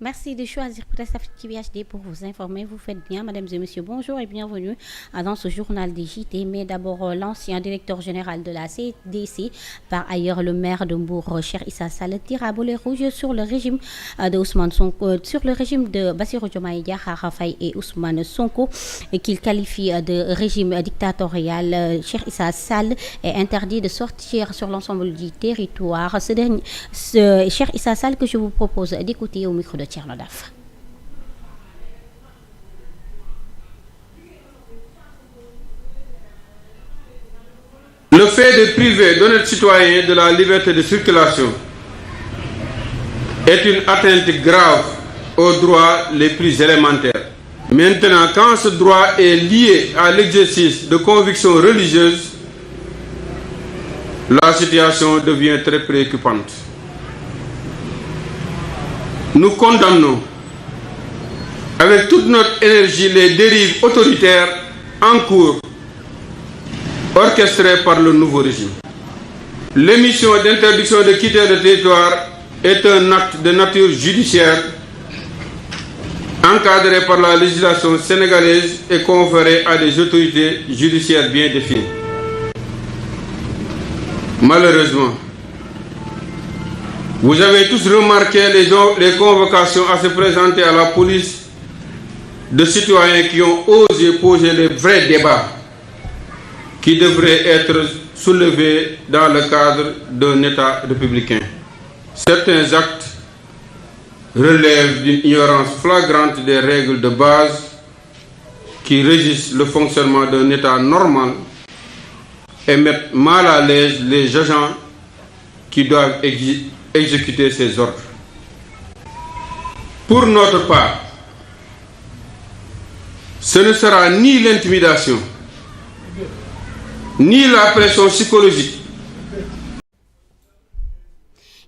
Merci de choisir Presse TV HD pour vous informer. Vous faites bien, mesdames et messieurs. Bonjour et bienvenue dans ce journal des JT. Mais d'abord, l'ancien directeur général de la CDC, par ailleurs le maire de Mbour, Cheikh Issa Sall, tire à boulet rouge sur le régime de Ousmane Sonko, sur le régime de Bassirou Diomaye Diakhar Faye et Ousmane Sonko, qu'il qualifie de régime dictatorial. Cheikh Issa Sall est interdit de sortir sur l'ensemble du territoire. Cheikh Issa Sall que je vous propose d'écouter au micro de Thierno Daf. Le fait de priver d'honnêtes citoyens de la liberté de circulation est une atteinte grave aux droits les plus élémentaires. Maintenant, quand ce droit est lié à l'exercice de convictions religieuses, la situation devient très préoccupante. Nous condamnons avec toute notre énergie les dérives autoritaires en cours, orchestrées par le nouveau régime. L'émission d'interdiction de quitter le territoire est un acte de nature judiciaire encadré par la législation sénégalaise et conféré à des autorités judiciaires bien définies. Malheureusement, vous avez tous remarqué les convocations à se présenter à la police de citoyens qui ont osé poser les vrais débats qui devraient être soulevés dans le cadre d'un État républicain. Certains actes relèvent d'une ignorance flagrante des règles de base qui régissent le fonctionnement d'un État normal et mettent mal à l'aise les agents qui doivent exécuter ces ordres. Pour notre part, ce ne sera ni l'intimidation, ni la pression psychologique.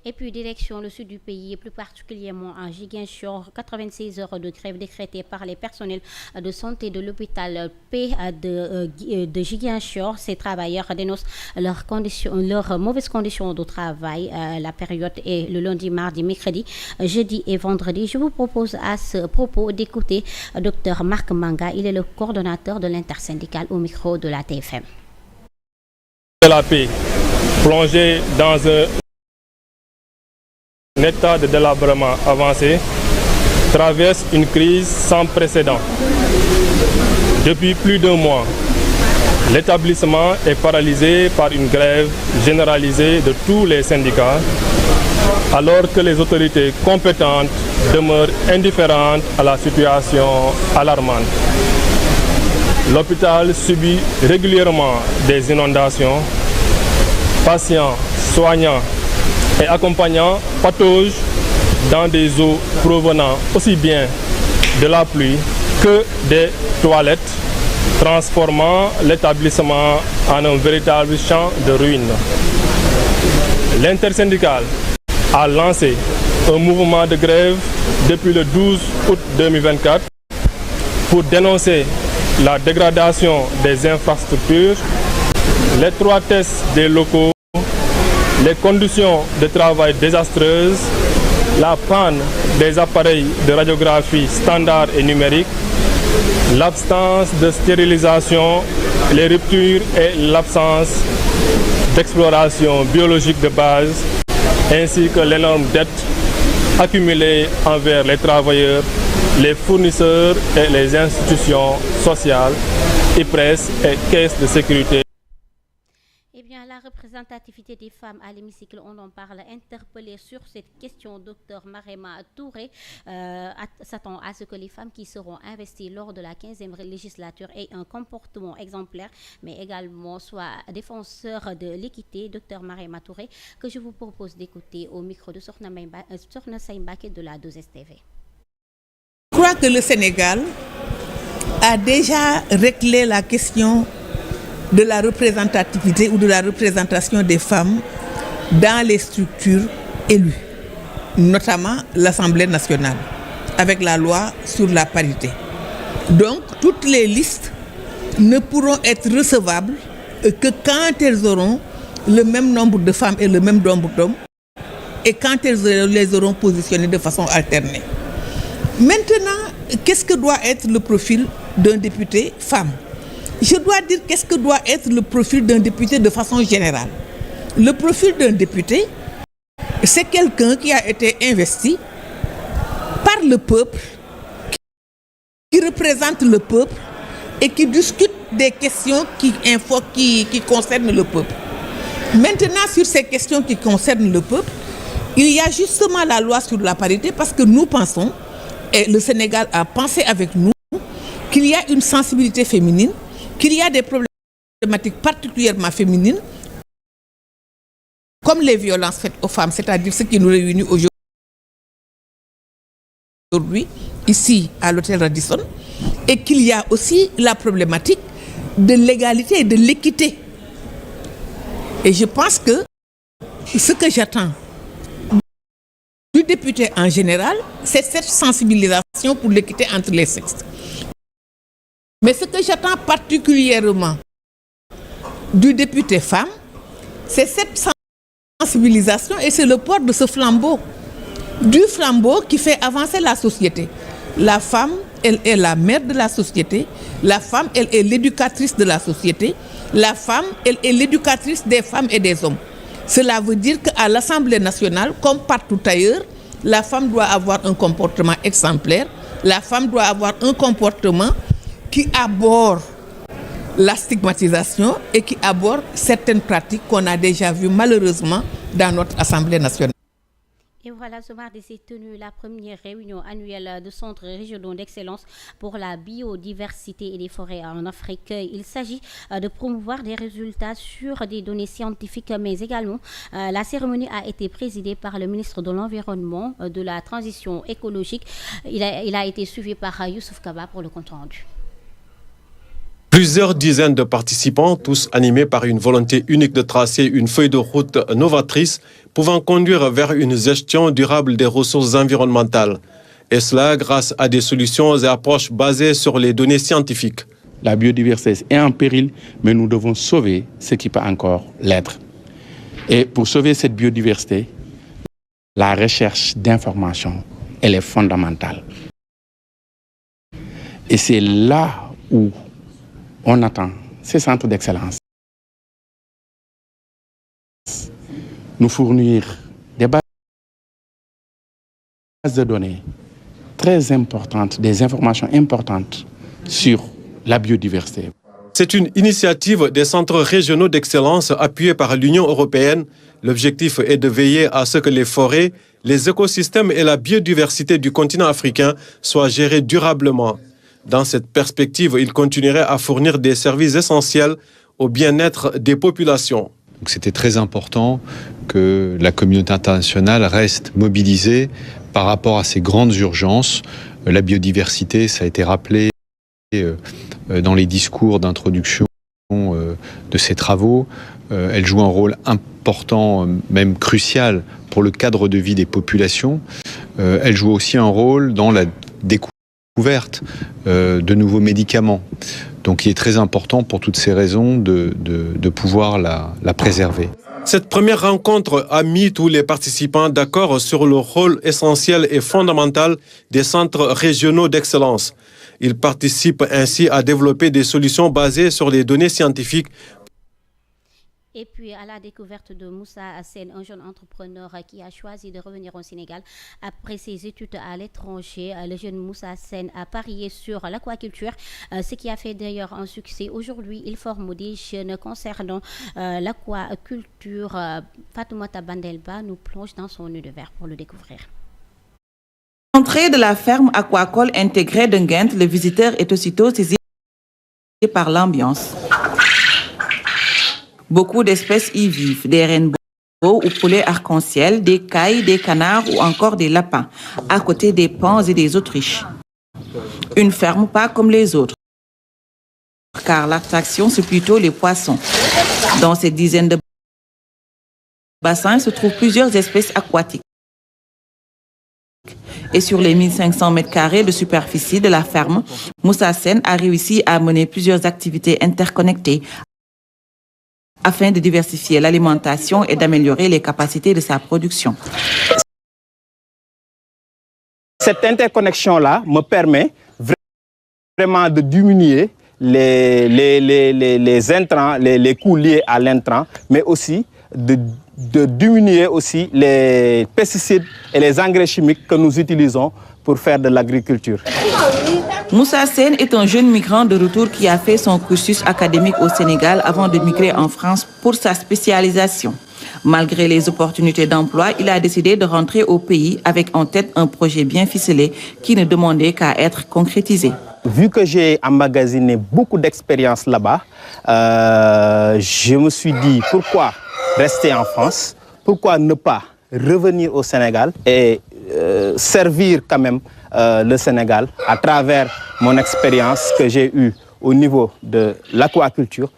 Et puis direction le sud du pays, et plus particulièrement en Ziguinchor, 96 heures de grève décrétées par les personnels de santé de l'hôpital P de Ziguinchor. Ces travailleurs dénoncent leurs mauvaises conditions de travail. La période est le lundi, mardi, mercredi, jeudi et vendredi. Je vous propose à ce propos d'écouter Dr Marc Manga. Il est le coordonnateur de l'intersyndicale au micro de la TFM. La paix, plongée dans un état de délabrement avancé, traverse une crise sans précédent. Depuis plus d'un mois, l'établissement est paralysé par une grève généralisée de tous les syndicats, alors que les autorités compétentes demeurent indifférentes à la situation alarmante. L'hôpital subit régulièrement des inondations. Patients, soignants et accompagnants pataugent dans des eaux provenant aussi bien de la pluie que des toilettes, transformant l'établissement en un véritable champ de ruines. L'intersyndicale a lancé un mouvement de grève depuis le 12 août 2024 pour dénoncer la dégradation des infrastructures, l'étroitesse des locaux, les conditions de travail désastreuses, la panne des appareils de radiographie standard et numérique, l'absence de stérilisation, les ruptures et l'absence d'exploration biologique de base, ainsi que l'énorme dette accumulée envers les travailleurs, les fournisseurs et les institutions sociales, IPRES et caisses de sécurité. Eh bien, la représentativité des femmes à l'hémicycle, on en parle. Interpellé sur cette question, Dr Marema Touré s'attend à ce que les femmes qui seront investies lors de la 15e législature aient un comportement exemplaire, mais également soient défenseurs de l'équité. Dr Marema Touré, que je vous propose d'écouter au micro de Sokhna Saïmbake de la 2STV. Je crois que le Sénégal a déjà réglé la question de la représentativité ou de la représentation des femmes dans les structures élues. notamment l'Assemblée nationale, avec la loi sur la parité. Donc, toutes les listes ne pourront être recevables que quand elles auront le même nombre de femmes et le même nombre d'hommes, et quand elles les auront positionnées de façon alternée. Maintenant, qu'est-ce que doit être le profil d'un député femme? Je dois dire qu'est-ce que doit être le profil d'un député de façon générale. Le profil d'un député, c'est quelqu'un qui a été investi par le peuple, qui représente le peuple et qui discute des questions qui concernent le peuple. Maintenant, sur ces questions qui concernent le peuple, il y a justement la loi sur la parité parce que nous pensons, et le Sénégal a pensé avec nous, qu'il y a une sensibilité féminine, qu'il y a des problématiques particulièrement féminines, comme les violences faites aux femmes, c'est-à-dire ce qui nous réunit aujourd'hui, ici à l'hôtel Radisson, et qu'il y a aussi la problématique de l'égalité et de l'équité. Et je pense que ce que j'attends du député en général, c'est cette sensibilisation pour l'équité entre les sexes. Mais ce que j'attends particulièrement du député femme, c'est cette sensibilisation et c'est le port de ce flambeau. Du flambeau qui fait avancer la société. La femme, elle est la mère de la société. La femme, elle est l'éducatrice de la société. La femme, elle est l'éducatrice des femmes et des hommes. Cela veut dire qu'à l'Assemblée nationale, comme partout ailleurs, la femme doit avoir un comportement exemplaire. La femme doit avoir un comportement qui aborde la stigmatisation et qui aborde certaines pratiques qu'on a déjà vues malheureusement dans notre Assemblée nationale. Et voilà, ce mardi s'est tenue la première réunion annuelle de centres régionaux d'excellence pour la biodiversité et les forêts en Afrique. Il s'agit de promouvoir des résultats sur des données scientifiques, mais également la cérémonie a été présidée par le ministre de l'Environnement, de la Transition écologique. Il a été suivi par Youssouf Kaba pour le compte rendu. Plusieurs dizaines de participants, tous animés par une volonté unique de tracer une feuille de route novatrice pouvant conduire vers une gestion durable des ressources environnementales. Et cela grâce à des solutions et approches basées sur les données scientifiques. La biodiversité est en péril, mais nous devons sauver ce qui peut encore l'être. Et pour sauver cette biodiversité, la recherche d'informations, elle est fondamentale. Et c'est là où on attend ces centres d'excellence nous fournir des bases de données très importantes, des informations importantes sur la biodiversité. C'est une initiative des centres régionaux d'excellence appuyés par l'Union européenne. L'objectif est de veiller à ce que les forêts, les écosystèmes et la biodiversité du continent africain soient gérés durablement. Dans cette perspective, il continuerait à fournir des services essentiels au bien-être des populations. C'était très important que la communauté internationale reste mobilisée par rapport à ces grandes urgences. La biodiversité, ça a été rappelé dans les discours d'introduction de ces travaux. Elle joue un rôle important, même crucial, pour le cadre de vie des populations. Elle joue aussi un rôle dans la découverte de nouveaux médicaments. Donc il est très important pour toutes ces raisons de pouvoir la préserver. Cette première rencontre a mis tous les participants d'accord sur le rôle essentiel et fondamental des centres régionaux d'excellence. Ils participent ainsi à développer des solutions basées sur les données scientifiques. Et puis à la découverte de Moussa Hassen, un jeune entrepreneur qui a choisi de revenir au Sénégal après ses études à l'étranger. Le jeune Moussa Hassen a parié sur l'aquaculture, ce qui a fait d'ailleurs un succès. Aujourd'hui, il forme des jeunes concernant l'aquaculture. Fatoumata Bandelba nous plonge dans son univers pour le découvrir. Entrée de la ferme aquacole intégrée de Nguent, le visiteur est aussitôt saisi par l'ambiance. Beaucoup d'espèces y vivent, des rennes ou poulets arc-en-ciel, des cailles, des canards ou encore des lapins, à côté des paons et des autruches. Une ferme pas comme les autres, car l'attraction c'est plutôt les poissons. Dans cette dizaine de bassins se trouvent plusieurs espèces aquatiques. Et sur les 1500 m² de superficie de la ferme, Moussa Sène a réussi à mener plusieurs activités interconnectées afin de diversifier l'alimentation et d'améliorer les capacités de sa production. Cette interconnexion-là me permet vraiment de diminuer les intrants, les coûts liés à l'intrant, mais aussi de diminuer aussi les pesticides et les engrais chimiques que nous utilisons pour faire de l'agriculture. Moussa Sène est un jeune migrant de retour qui a fait son cursus académique au Sénégal avant de migrer en France pour sa spécialisation. Malgré les opportunités d'emploi, il a décidé de rentrer au pays avec en tête un projet bien ficelé qui ne demandait qu'à être concrétisé. Vu que j'ai emmagasiné beaucoup d'expérience là-bas, je me suis dit pourquoi rester en France, pourquoi ne pas revenir au Sénégal et servir quand même le Sénégal à travers mon expérience que j'ai eue au niveau de l'aquaculture,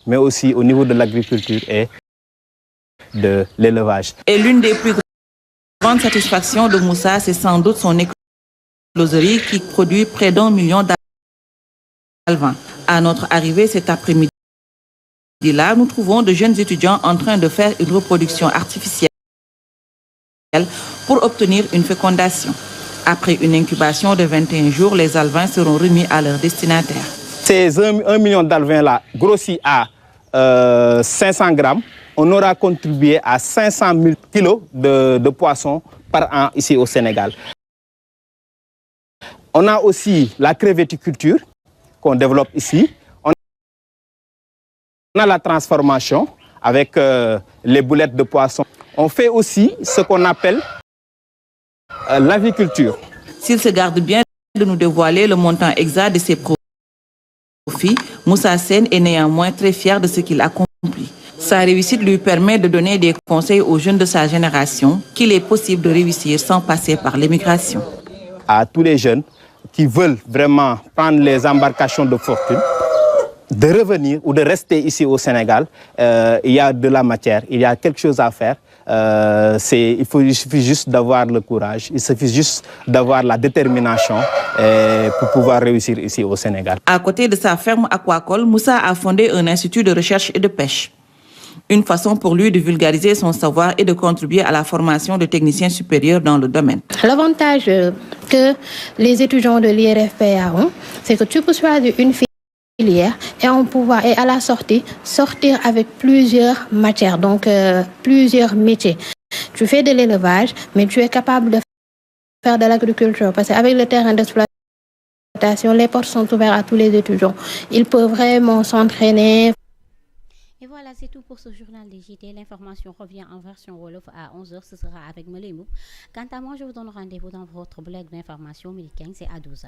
mais aussi au niveau de l'agriculture et de l'élevage. Et l'une des plus grandes satisfactions de Moussa, c'est sans doute son écloserie qui produit près d'1 million d'alevins. À notre arrivée cet après-midi-là, nous trouvons de jeunes étudiants en train de faire une reproduction artificielle pour obtenir une fécondation. Après une incubation de 21 jours, les alevins seront remis à leur destinataire. Ces 1 million d'alevins-là, grossis à 500 grammes, on aura contribué à 500 000 kilos de poissons par an ici au Sénégal. On a aussi la crevetticulture qu'on développe ici. On a la transformation avec les boulettes de poisson. On fait aussi ce qu'on appelle l'aviculture. S'il se garde bien de nous dévoiler le montant exact de ses profits, Moussa Sène est néanmoins très fier de ce qu'il accomplit. Sa réussite lui permet de donner des conseils aux jeunes de sa génération qu'il est possible de réussir sans passer par l'émigration. À tous les jeunes qui veulent vraiment prendre les embarcations de fortune, de revenir ou de rester ici au Sénégal, il y a de la matière, il y a quelque chose à faire. Il suffit juste d'avoir le courage, il suffit juste d'avoir la détermination pour pouvoir réussir ici au Sénégal. À côté de sa ferme aquacole, Moussa a fondé un institut de recherche et de pêche. Une façon pour lui de vulgariser son savoir et de contribuer à la formation de techniciens supérieurs dans le domaine. L'avantage que les étudiants de l'IRFPA ont, c'est que tu peux choisir une filière et et à la sortie sortir avec plusieurs matières, donc plusieurs métiers. Tu fais de l'élevage, mais tu es capable de faire de l'agriculture parce qu'avec le terrain d'exploitation, les portes sont ouvertes à tous les étudiants. Ils peuvent vraiment s'entraîner. Et voilà, c'est tout pour ce journal des JT. L'information revient en version Wolof à 11h. Ce sera avec Molemou. Quant à moi, je vous donne rendez-vous dans votre blog d'information américaine. C'est à 12h.